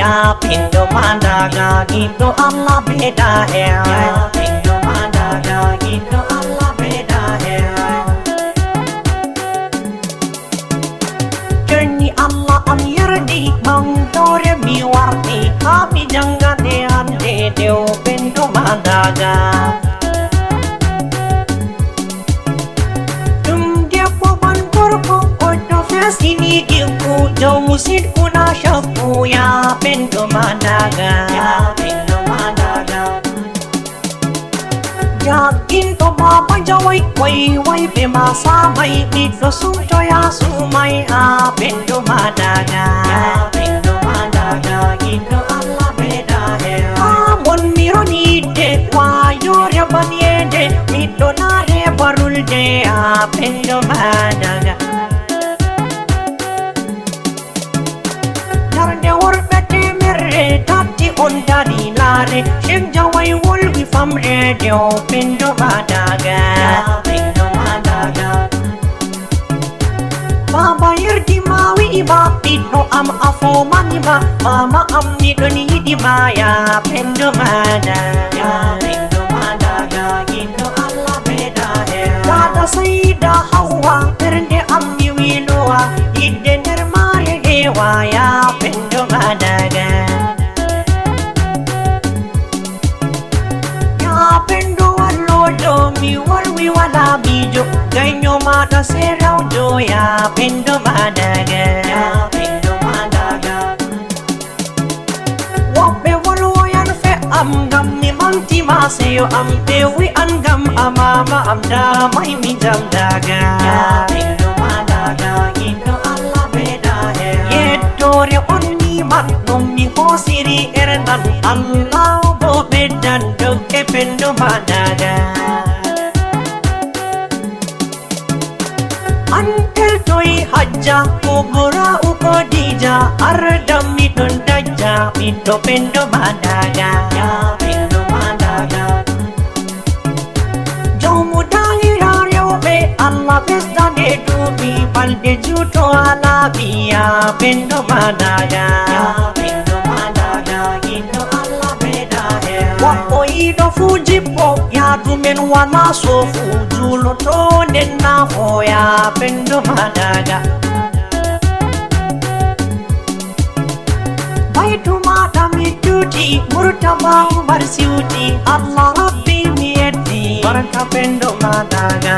ya pintu mandaga gitu Allah beda ya pintu mandaga gitu Allah beda ya Journey Allah am yerdi mang tore biwarti kami jangan ande deu pintu mandaga Sini diku jauh musik kuna syapu ya pintu mandaga Yakin to bapa jawai wai pe masa mai dito sujo ya sumai a pintu mandaga gitu Allah beda he Amun miro ni de wa yore banye de mito na re barul de a pintu mandaga Tati on dari lare Sheng jawai wolwi fam radio Pintu mandaga Baba yerdi mawi iba Pintu am afo maniba Mama am ni doni hidiba ya Pintu mandaga Gitu Allah beda ya Dada sayida hawa Terde am ni wiloa Ide nermare hewa ya Pintu mandaga Pendo walodo mi warwi wala bijo Ganyo mata serau joya Pendo mandaga Wape waloyan fe am gam mi manti maseyo am dewi angam amama am damai mi jam daga Pendo mandaga gitu Allah beda Yedore onni man nommi hosiri erdan Allah bo bedan doke pintu mandaga Antel toy hajja kubura ukodija ardam mitun daja mito pintu mandaga Jomu dahira ryobe Allah bestane dubi palde juto ala biya pintu mandaga gitu Allah beda he Wapoido fujipo ya dumen wana sofu Julo to denna foya pintu mandaga Baitu mata mituti murtabang barsiuti Allah Rabbi mieti Barka pintu mandaga